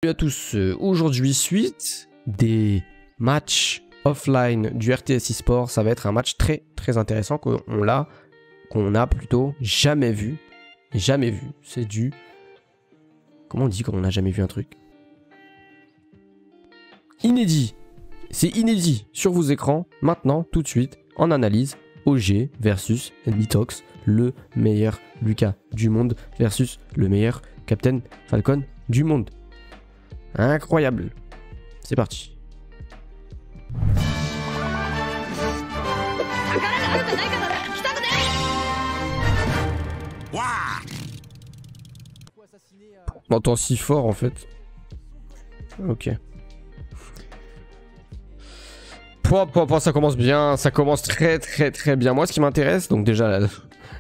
Salut à tous, aujourd'hui suite des matchs offline du RTS eSport, ça va être un match très intéressant qu'on a plutôt jamais vu, c'est du... Comment on dit quand on n'a jamais vu un truc? Inédit, c'est inédit sur vos écrans, maintenant, tout de suite, en analyse, OG versus Nitox, le meilleur Lucas du monde versus le meilleur Captain Falcon du monde. Incroyable. C'est parti. On entend si fort en fait. Ok. Ça commence bien, ça commence très bien. Moi ce qui m'intéresse, donc déjà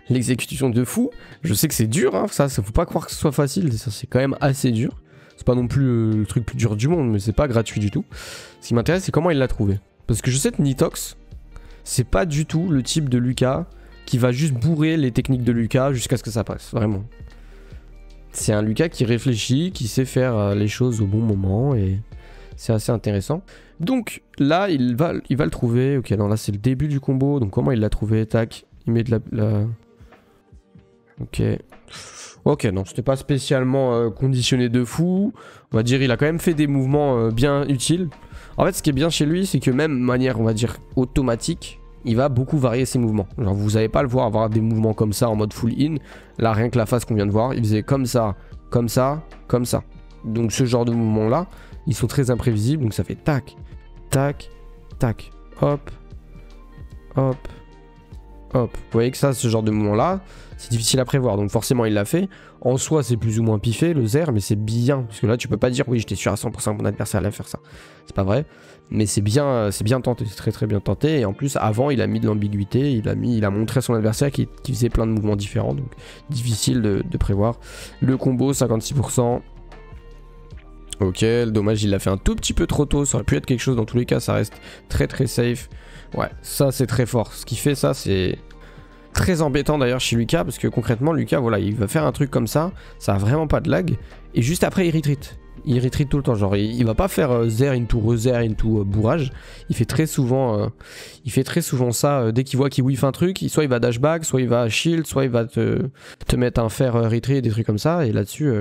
l'exécution de fou. Je sais que c'est dur, hein, ça faut pas croire que ce soit facile, ça c'est quand même assez dur. C'est pas non plus le truc plus dur du monde, mais c'est pas gratuit du tout. Ce qui m'intéresse, c'est comment il l'a trouvé. Parce que je sais que Nitox, c'est pas du tout le type de Lucas qui va juste bourrer les techniques de Lucas jusqu'à ce que ça passe, vraiment. C'est un Lucas qui réfléchit, qui sait faire les choses au bon moment, et c'est assez intéressant. Donc là, il va le trouver. Ok, non, là c'est le début du combo, donc comment il l'a trouvé? Tac, il met de la... Ok. Ok, non, c'était pas spécialement conditionné de fou. On va dire, il a quand même fait des mouvements bien utiles. En fait, ce qui est bien chez lui, c'est que même de manière, on va dire, automatique, il va beaucoup varier ses mouvements. Genre, vous n'allez pas le voir avoir des mouvements comme ça en mode full in. Là, rien que la phase qu'on vient de voir, il faisait comme ça, comme ça, comme ça. Donc, ce genre de mouvements-là, ils sont très imprévisibles. Donc, ça fait tac, tac, tac, hop, hop, hop. Vous voyez que ça, ce genre de mouvement-là, c'est difficile à prévoir, donc forcément il l'a fait. En soi c'est plus ou moins piffé le Zer, mais c'est bien, parce que là tu peux pas dire oui j'étais sûr à 100% que mon adversaire allait faire ça. C'est pas vrai, mais c'est bien tenté, c'est très bien tenté. Et en plus avant il a mis de l'ambiguïté, il a montré à son adversaire qui faisait plein de mouvements différents, donc difficile de prévoir. Le combo 56%. Ok, dommage il l'a fait un tout petit peu trop tôt, ça aurait pu être quelque chose, dans tous les cas ça reste très safe. Ouais, ça c'est très fort, ce qui fait ça c'est... Très embêtant d'ailleurs chez Lucas, parce que concrètement Lucas voilà il va faire un truc comme ça a vraiment pas de lag, et juste après il retreat tout le temps, genre il va pas faire Zer into rezer into bourrage, il fait très souvent ça dès qu'il voit qu'il whiff un truc, soit il va dashback, soit il va shield, soit il va te mettre un fer retreat, des trucs comme ça, et là-dessus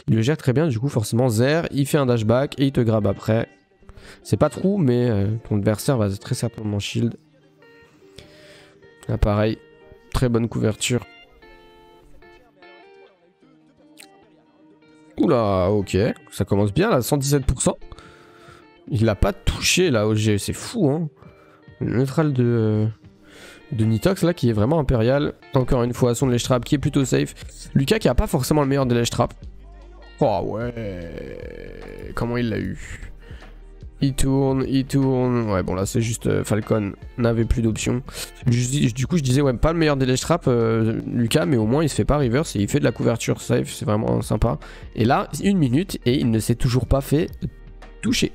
il le gère très bien. Du coup forcément Zer il fait un dashback et il te grab après, c'est pas true, mais ton adversaire va très certainement shield. Là pareil, très bonne couverture. Oula, ok. Ça commence bien là, 117%. Il l'a pas touché là, OG, c'est fou hein. Le neutral de Nitox là qui est vraiment impérial. Encore une fois, son ledge trap qui est plutôt safe. Lucas qui a pas forcément le meilleur des ledge trap. Oh ouais. Comment il l'a eu? Il tourne. Ouais, bon, là, c'est juste Falcon n'avait plus d'options. Du coup, je disais, ouais, pas le meilleur des ledge trap, Lucas, mais au moins, il se fait pas reverse et il fait de la couverture safe. C'est vraiment sympa. Et là, 1 minute et il ne s'est toujours pas fait toucher.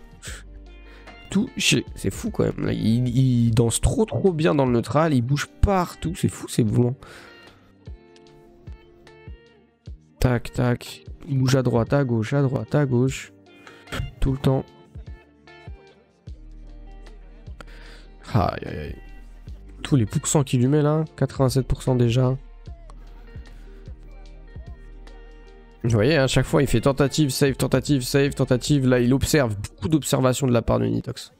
C'est fou quand même. Il danse trop bien dans le neutral. Il bouge partout. C'est fou, ces mouvements. Tac. Il bouge à droite, à gauche, tout le temps. Aïe. Tous les pourcents qu'il lui met là, 87% déjà. Vous voyez, à chaque fois il fait tentative, save, tentative. Là il observe, beaucoup d'observations de la part de Nitox.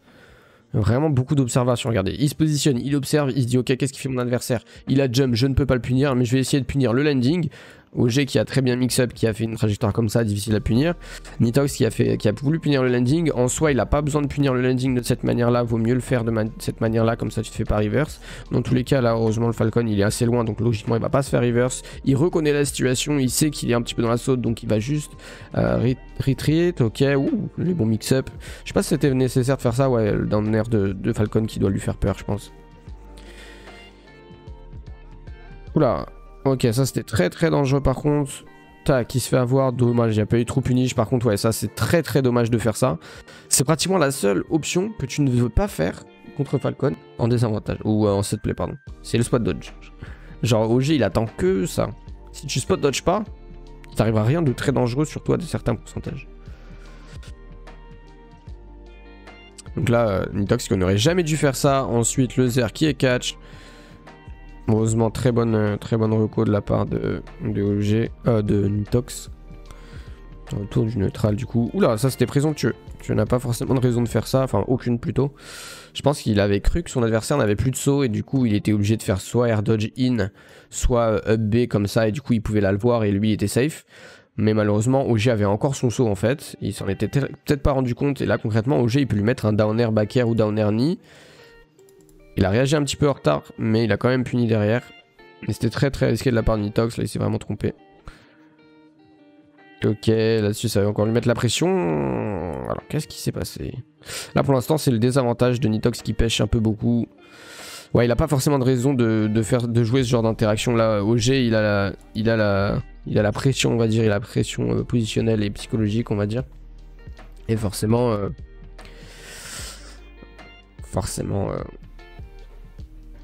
Vraiment beaucoup d'observations, regardez. Il se positionne, il observe, il se dit ok, qu'est-ce qu'il fait mon adversaire? Il a jump, je ne peux pas le punir, mais je vais essayer de punir le landing. OG qui a très bien mix-up, qui a fait une trajectoire comme ça, difficile à punir. Nitox qui a voulu punir le landing. En soi, il n'a pas besoin de punir le landing de cette manière-là. Vaut mieux le faire de cette manière-là, comme ça tu te fais pas reverse. Dans tous les cas, là, heureusement, le Falcon, il est assez loin, donc logiquement, il va pas se faire reverse. Il reconnaît la situation, il sait qu'il est un petit peu dans la saute, donc il va juste retreat. Ok, ouh, les bons mix-up. Je sais pas si c'était nécessaire de faire ça, ouais, dans l'air de Falcon qui doit lui faire peur, je pense. Oula. Ok, ça c'était très dangereux par contre. Tac, il se fait avoir, dommage, il a pas eu trop punish. Par contre, ouais, ça c'est très dommage de faire ça. C'est pratiquement la seule option que tu ne veux pas faire contre Falcon en désavantage. Ou en set play, pardon. C'est le spot dodge. Genre, OG il attend que ça. Si tu spot dodge pas, il t'arrivera rien de très dangereux sur toi de certains pourcentages. Donc là, Nitox qui n'aurait jamais dû faire ça. Ensuite, le Zer qui est catch. Heureusement, très bonne reco de la part de OG, de Nitox. Autour du neutral du coup. Oula, ça c'était présomptueux. Tu n'as pas forcément de raison de faire ça, enfin aucune plutôt. Je pense qu'il avait cru que son adversaire n'avait plus de saut et du coup il était obligé de faire soit air dodge in, soit up B comme ça et du coup il pouvait la le voir et lui il était safe. Mais malheureusement OG avait encore son saut en fait. Il s'en était peut-être pas rendu compte et là concrètement OG il peut lui mettre un down air back air ou down air knee. Il a réagi un petit peu en retard mais il a quand même puni derrière. Et c'était très risqué de la part de Nitox, là il s'est vraiment trompé. Ok, là-dessus ça va encore lui mettre la pression. Alors qu'est-ce qui s'est passé? Là pour l'instant c'est le désavantage de Nitox qui pêche un peu beaucoup. Ouais, il a pas forcément de raison de jouer ce genre d'interaction là. OG il a la pression on va dire, il a la pression positionnelle et psychologique on va dire. Et forcément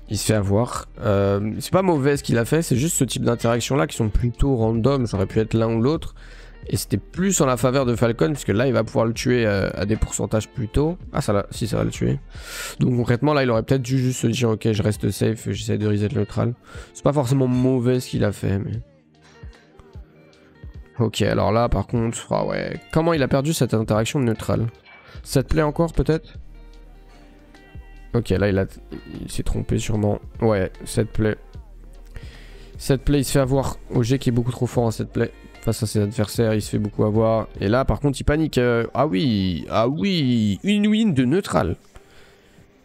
il se fait avoir. C'est pas mauvais ce qu'il a fait, c'est juste ce type d'interaction là qui sont plutôt random, ça aurait pu être l'un ou l'autre. Et c'était plus en la faveur de Falcon, puisque là il va pouvoir le tuer à des pourcentages plus tôt. Ah si ça va le tuer. Donc concrètement là il aurait peut-être dû juste se dire ok je reste safe, j'essaie de reset le neutral. C'est pas forcément mauvais ce qu'il a fait mais... Ok alors là par contre, ah ouais, comment il a perdu cette interaction de neutral? Ça te plaît encore peut-être? Ok là il s'est trompé sûrement. Ouais, set play. Set play il se fait avoir. OG qui est beaucoup trop fort en set play. Face à ses adversaires, il se fait beaucoup avoir. Et là, par contre, il panique. Ah oui, une win de neutral.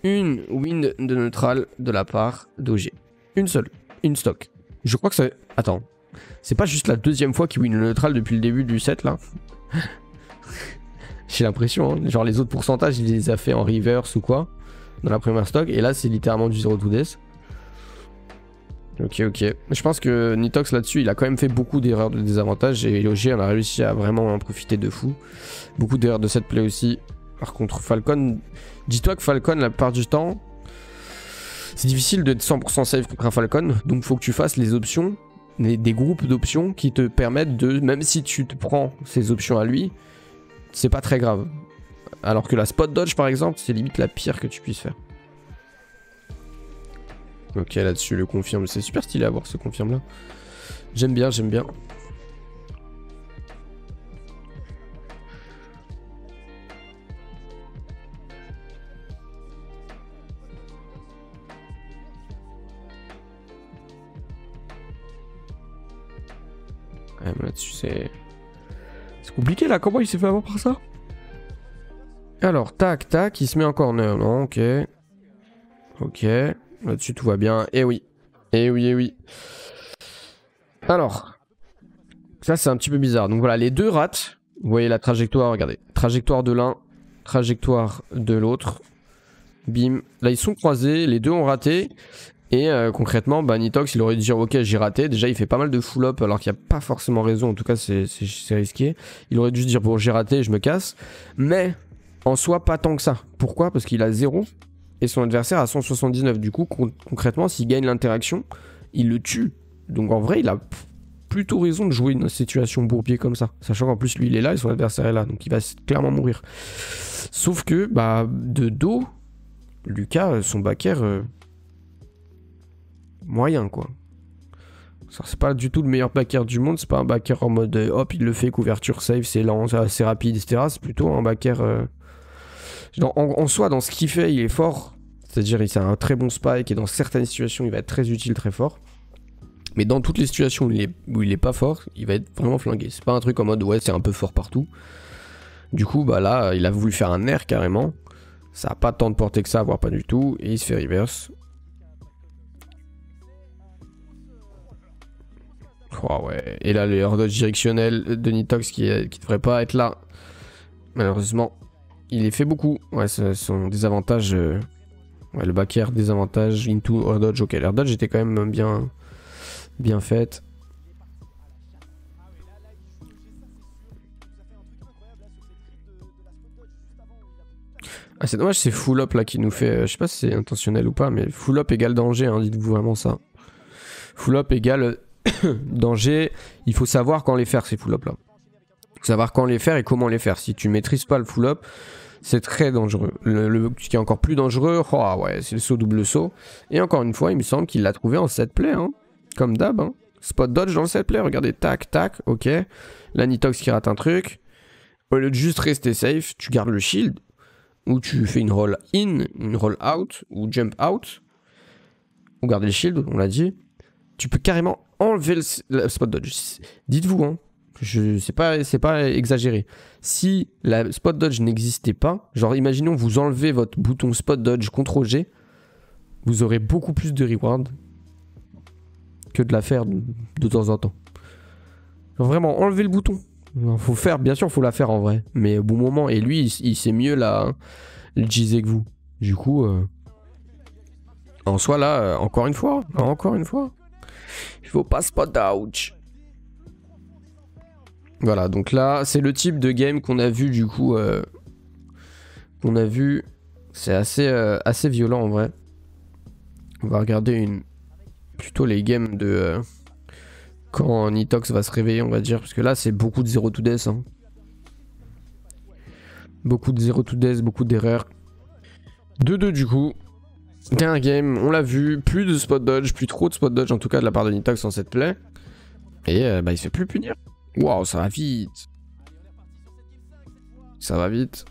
Une win de neutral de la part d'OG. Une seule, une stock. Je crois que ça... Attends, c'est pas juste la deuxième fois qu'il win le neutral depuis le début du set, là? J'ai l'impression, hein. Genre les autres pourcentages, il les a fait en reverse ou quoi, dans la première stock. Et là, c'est littéralement du 0 to death. Ok. Je pense que Nitox là-dessus, il a quand même fait beaucoup d'erreurs de désavantage et OG en a réussi à vraiment en profiter de fou. Beaucoup d'erreurs de set play aussi. Par contre, Falcon, dis-toi que Falcon, la plupart du temps, c'est difficile d'être 100% safe contre un Falcon. Donc, faut que tu fasses les options, des groupes d'options qui te permettent de, même si tu te prends ces options à lui, c'est pas très grave. Alors que la spot dodge, par exemple, c'est limite la pire que tu puisses faire. Ok, là-dessus, le confirme. C'est super stylé à voir ce confirme-là. J'aime bien. Ouais, mais là-dessus, c'est compliqué, là. Comment il s'est fait avoir par ça? Alors, tac, il se met en corner. Non, ok. Ok. Là-dessus, tout va bien. Et oui. Alors. Ça, c'est un petit peu bizarre. Donc voilà, les deux ratent. Vous voyez la trajectoire, regardez. Trajectoire de l'un, trajectoire de l'autre. Bim. Là, ils sont croisés. Les deux ont raté. Et concrètement, bah, Nitox, il aurait dû dire ok, j'ai raté. Déjà, il fait pas mal de full up alors qu'il n'y a pas forcément raison. En tout cas, c'est risqué. Il aurait dû se dire bon, j'ai raté, je me casse. Mais en soi, pas tant que ça. Pourquoi? Parce qu'il a 0. Et son adversaire a 179. Du coup, concrètement, s'il gagne l'interaction, il le tue. Donc en vrai, il a plutôt raison de jouer une situation bourbier comme ça. Sachant qu'en plus, lui, il est là et son adversaire est là. Donc il va clairement mourir. Sauf que, bah, de dos, Lucas, son backer, moyen, quoi. C'est pas du tout le meilleur backer du monde. C'est pas un backer en mode hop, il le fait, couverture safe, c'est lent, c'est assez rapide, etc. C'est plutôt un backer... En soi, dans ce qu'il fait, il est fort. C'est-à-dire, il a un très bon spike et dans certaines situations, il va être très utile, très fort. Mais dans toutes les situations où il est pas fort, il va être vraiment flingué. C'est pas un truc en mode ouais, c'est un peu fort partout. Du coup, bah là, il a voulu faire un air carrément. Ça a pas tant de portée que ça, voire pas du tout. Et il se fait reverse. Oh ouais. Et là, le air dodge directionnel de Nitox qui devrait pas être là. Malheureusement. Il est fait beaucoup. Ouais, son désavantage. Ouais, le back air, désavantage. Into air dodge. Ok, l'air dodge était quand même bien faite. Ah, c'est dommage, c'est full up là qui nous fait. Je sais pas si c'est intentionnel ou pas, mais full up égale danger, hein, dites-vous vraiment ça. Full up égale danger. Il faut savoir quand les faire, ces full up là. Faut savoir quand les faire et comment les faire. Si tu maîtrises pas le full up, C'est très dangereux. Ce qui est encore plus dangereux, oh ouais, c'est le saut double saut. Et encore une fois, il me semble qu'il l'a trouvé en set play, hein. Comme d'hab, hein. Spot dodge dans le set play, regardez, tac, tac, ok. La Nitox qui rate un truc. Au lieu de juste rester safe, tu gardes le shield. Ou tu fais une roll in, une roll out, ou jump out. Ou garder le shield, on l'a dit. Tu peux carrément enlever le spot dodge. Dites-vous, hein. C'est pas exagéré. Si la spot dodge n'existait pas, genre imaginons vous enlevez votre bouton spot dodge CTRL G, vous aurez beaucoup plus de reward que de la faire de temps en temps. Genre vraiment, enlevez le bouton. Faut faire, bien sûr, faut la faire en vrai. Mais au bon moment, et lui, il sait mieux la utiliser que vous. Du coup, en soi là, encore une fois, il faut pas spot dodge. Voilà, donc là, c'est le type de game qu'on a vu du coup. Qu'on a vu. C'est assez violent en vrai. On va regarder plutôt les games de. Quand Nitox va se réveiller, on va dire. Parce que là, c'est beaucoup de 0 to death. Hein. Beaucoup de 0 to death, beaucoup d'erreurs. 2-2 du coup. Dernier game, on l'a vu. Plus de spot dodge, plus trop de spot dodge en tout cas de la part de Nitox en cette play. Et bah, il se fait plus punir. Waouh, ça va vite. Ça va vite.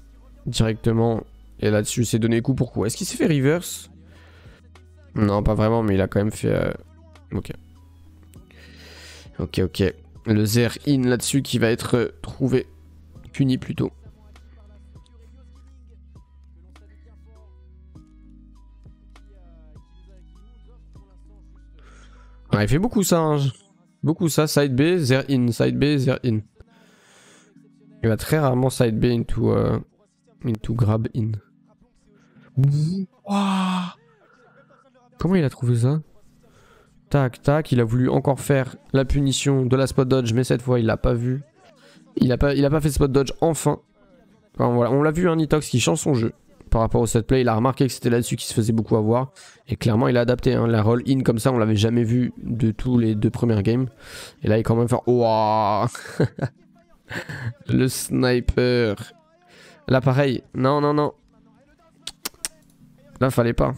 Directement. Et là-dessus, c'est donné coup pour coup. Est-ce qu'il s'est fait reverse? Non, pas vraiment, mais il a quand même fait... Ok. Ok. Le Zer in là-dessus qui va être trouvé. Puni plutôt. Ah, il fait beaucoup ça. Hein. Beaucoup ça. Side B, Zer in. Side B, Zer in. Il va très rarement side B into grab in. Wow. Comment il a trouvé ça? Tac, tac, il a voulu encore faire la punition de la spot dodge, mais cette fois il l'a pas vu. Il a pas fait spot dodge enfin. Enfin voilà, on l'a vu, un Nitox qui change son jeu. Par rapport au set play, il a remarqué que c'était là-dessus qu'il se faisait beaucoup avoir. Et clairement, il a adapté. Hein. La roll in comme ça, on l'avait jamais vu de tous les 2 premières games. Et là, il est quand même fait... Wow. Le sniper. Là, pareil. Non. Là, fallait pas.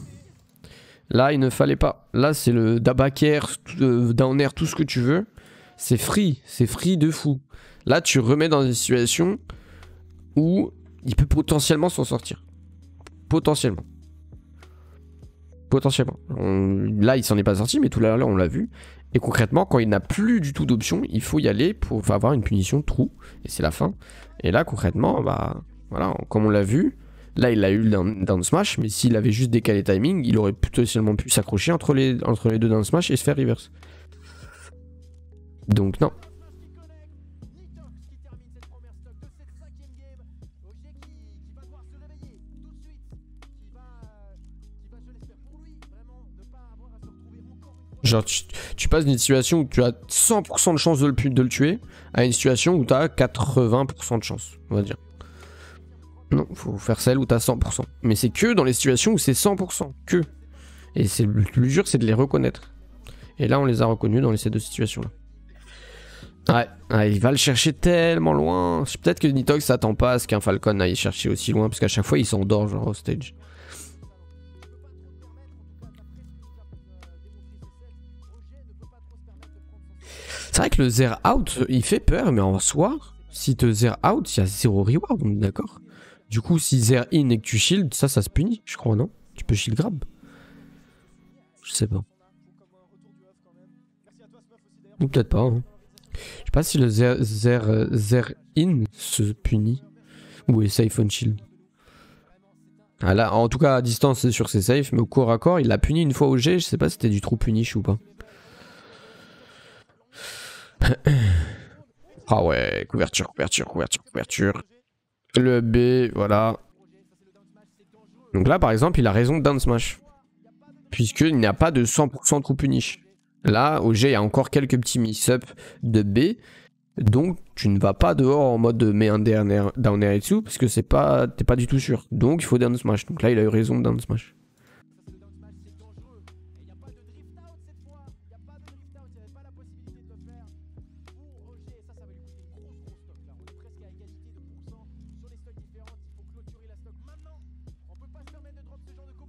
Là, il ne fallait pas. Là, c'est le dabaker, down air, tout ce que tu veux. C'est free de fou. Là, tu remets dans une situation où il peut potentiellement s'en sortir. Potentiellement. Là, il s'en est pas sorti, mais tout à l'heure, on l'a vu. Et concrètement, quand il n'a plus du tout d'option, il faut y aller pour avoir une punition trou. Et c'est la fin. Et là, concrètement, bah, voilà, comme on l'a vu, là, il a eu le down smash, mais s'il avait juste décalé timing, il aurait potentiellement pu s'accrocher entre les 2 down smash et se faire reverse. Donc, non. Genre, tu passes d'une situation où tu as 100% de chance de le tuer à une situation où tu as 80% de chance, on va dire. Non, faut faire celle où tu as 100%. Mais c'est que dans les situations où c'est 100%. Que. Et le plus dur, c'est de les reconnaître. Et là, on les a reconnus dans ces 2 situations-là. Ouais, il va le chercher tellement loin. Peut-être que Nitox s'attend pas à ce qu'un Falcon aille chercher aussi loin, parce qu'à chaque fois, il s'endort, genre, au stage. C'est vrai que le Zer out, il fait peur, mais en soi, si te Zer out, il y a 0 reward, on est d'accord. Du coup, si Zer in et que tu shield, ça se punit, je crois, non? Tu peux shield grab. Je sais pas. Ou peut-être pas. Hein. Je sais pas si le Zer in se punit. Ou est safe on shield. Ah là, en tout cas, à distance, c'est sûr que c'est safe, mais au corps à corps, il l'a puni une fois au G. Je sais pas si c'était du trou punish ou pas. Ah ouais, couverture. Le B, voilà. Donc là, par exemple, il a raison de down smash. Puisqu'il n'y a pas de 100% trou punish. Là, au G, il y a encore quelques petits mix-up de B. Donc, tu ne vas pas dehors en mode mets un down air et dessous, parce que t'es pas du tout sûr. Donc, il faut down smash. Donc là, il a eu raison de down smash.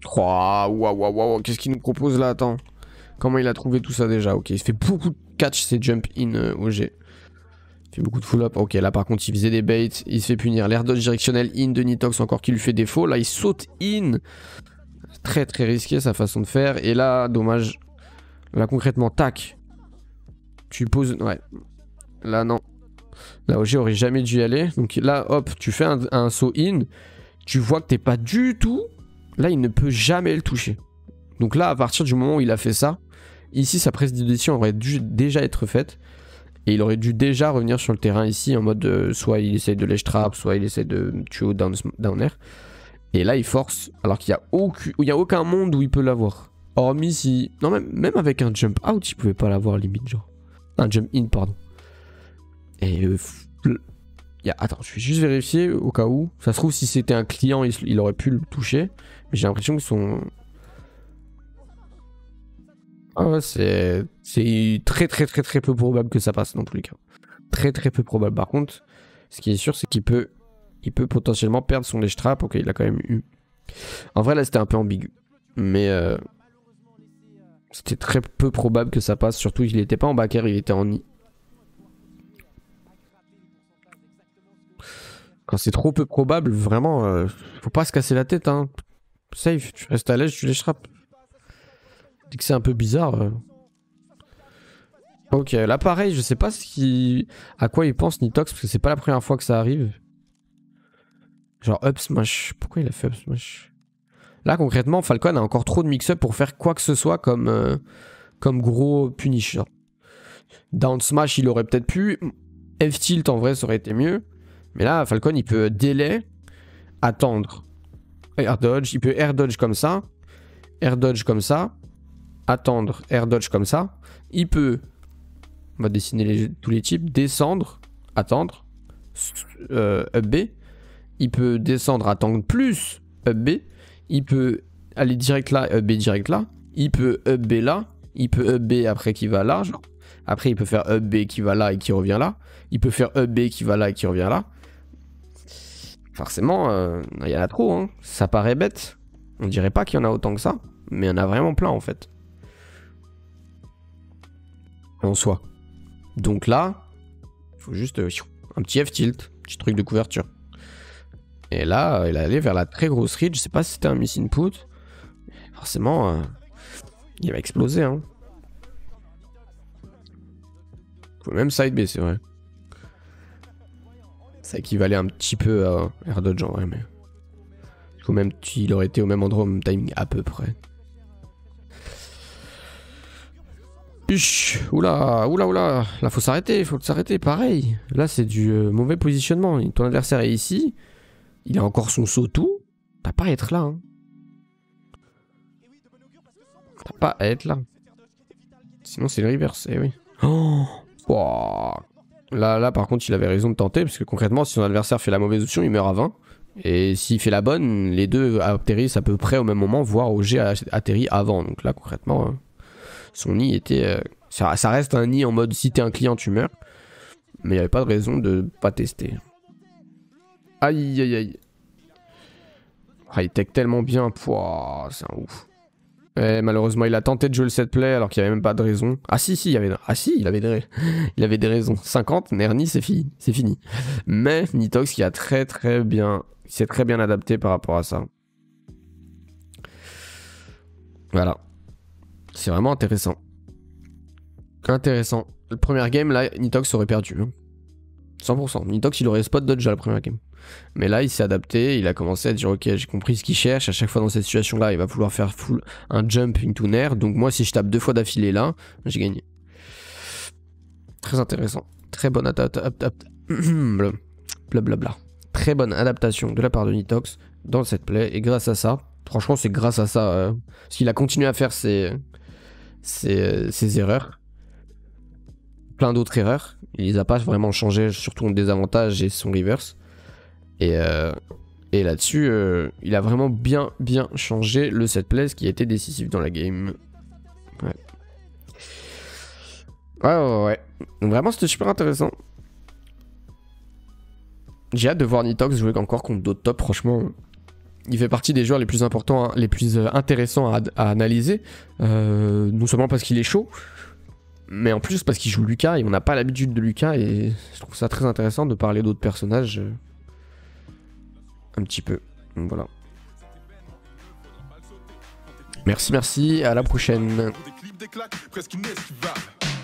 Oh, waouh, waouh, waouh, qu'est-ce qu'il nous propose là? Attends. Comment il a trouvé tout ça déjà? Ok, il se fait beaucoup de catch, c'est jump in OG. Il fait beaucoup de full up. Ok, là par contre, il faisait des baits. Il se fait punir. L'air dodge directionnel in de Nitox encore qui lui fait défaut. Là, il saute in. Très très risqué sa façon de faire. Et là, dommage. Là, concrètement, tac. Tu poses. Ouais. Là, non. Là, OG aurait jamais dû y aller. Donc là, hop, tu fais un saut in. Tu vois que t'es pas du tout. Là, il ne peut jamais le toucher. Donc là, à partir du moment où il a fait ça, ici, sa prise de décision aurait dû déjà être faite. Et il aurait dû déjà revenir sur le terrain ici en mode soit il essaye de ledge trap, soit il essaye de tuer au down air. Et là, il force alors qu'il n'y a aucun monde où il peut l'avoir. Hormis si... Non, même avec un jump out, il pouvait pas l'avoir limite, genre. Un jump in, pardon. Et... Attends, je vais juste vérifier au cas où. Ça se trouve, si c'était un client, il aurait pu le toucher. Mais j'ai l'impression que son... Ah ouais, c'est très très très très peu probable que ça passe dans tous les cas. Très très peu probable. Par contre, ce qui est sûr, c'est qu'il peut potentiellement perdre son ledge trap. Ok, il l'a quand même eu. En vrai, là, c'était un peu ambigu. Mais c'était très peu probable que ça passe. Surtout, il n'était pas en back air, il était en nid. Quand c'est trop peu probable, vraiment, faut pas se casser la tête. Hein. Safe, tu restes à l'aise, tu ledge trap. Dès que c'est un peu bizarre. Ok, là pareil, je sais pas à quoi il pense Nitox, parce que c'est pas la première fois que ça arrive. Genre up smash. Pourquoi il a fait up smash? Là concrètement, Falcon a encore trop de mix-up pour faire quoi que ce soit comme gros punish. Genre. Down smash, il aurait peut-être pu. F-tilt en vrai, ça aurait été mieux. Mais là, Falcon, il peut délai, attendre. Air dodge, il peut air dodge comme ça. Air dodge comme ça. Attendre, air dodge comme ça. Il peut, on va dessiner tous les types, descendre, attendre, up B. Il peut descendre, attendre plus, up B. Il peut aller direct là, up B direct là. Il peut up B là. Il peut up B après qui va là. Genre. Après, il peut faire up B qui va là et qui revient là. Il peut faire up B qui va là et qui revient là. Forcément, il y en a trop. Hein. Ça paraît bête. On dirait pas qu'il y en a autant que ça. Mais il y en a vraiment plein en fait. En soi. Donc là, il faut juste un petit F-tilt, petit truc de couverture. Et là, il est allé vers la très grosse reach. Je sais pas si c'était un miss input. Forcément, il va exploser. Hein. Faut même side B, c'est vrai. Ça équivalait un petit peu à air dodge en vrai, mais... Faut même, il aurait été au même endroit, au même timing à peu près. Oula, oula, oula. Là, faut s'arrêter, pareil. Là, c'est du mauvais positionnement. Ton adversaire est ici. Il a encore son saut tout. T'as pas à être là. Hein. T'as pas à être là. Sinon, c'est le reverse. Eh oui. Oh. Wow. Là, par contre, il avait raison de tenter. Parce que concrètement, si son adversaire fait la mauvaise option, il meurt à 20. Et s'il fait la bonne, les deux atterrissent à peu près au même moment, voire OG a atterri avant. Donc là, concrètement... Son nid était... ça reste un nid en mode si t'es un client tu meurs. Mais il n'y avait pas de raison de pas tester. Aïe aïe aïe. Ah, il tech tellement bien. Pouah, c'est un ouf. Et malheureusement il a tenté de jouer le set play alors qu'il n'y avait même pas de raison. Ah si il y avait... Ah si il avait des raisons. 50, Nerni c'est fini. Mais Nitox qui a très bien... Il s'est très bien adapté par rapport à ça. Voilà. C'est vraiment intéressant. Intéressant. Le premier game, là, Nitox aurait perdu. 100%. Nitox, il aurait spot dodge à la première game. Mais là, il s'est adapté. Il a commencé à dire, ok, j'ai compris ce qu'il cherche. À chaque fois dans cette situation-là, il va vouloir faire un jump into nair. Donc moi, si je tape 2 fois d'affilée là, j'ai gagné. Très intéressant. Très bonne blablabla. Très bonne adaptation de la part de Nitox dans le set play. Et grâce à ça, franchement, c'est grâce à ça. Parce qu'il a continué à faire ses erreurs. Plein d'autres erreurs. Il les a pas vraiment changé, surtout en désavantage et son reverse. Et là-dessus, il a vraiment bien changé le set play, ce qui a été décisif dans la game. Ouais. Donc vraiment, c'était super intéressant. J'ai hâte de voir Nitox jouer encore contre d'autres tops, franchement. il fait partie des joueurs les plus importants, les plus intéressants à analyser. Non seulement parce qu'il est chaud, mais en plus parce qu'il joue Lucas et on n'a pas l'habitude de Lucas. Et je trouve ça très intéressant de parler d'autres personnages un petit peu. Donc voilà. Merci, merci, à la prochaine.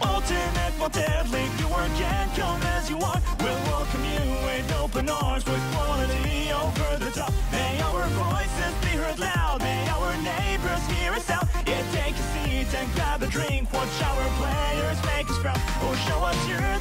Ultimate wanted, leave your work and come as you are. We'll welcome you with open arms, with quality over the top. May our voices be heard loud, may our neighbors hear us out. Yeah, take a seat and grab a drink, watch our players make us proud. Oh, show us your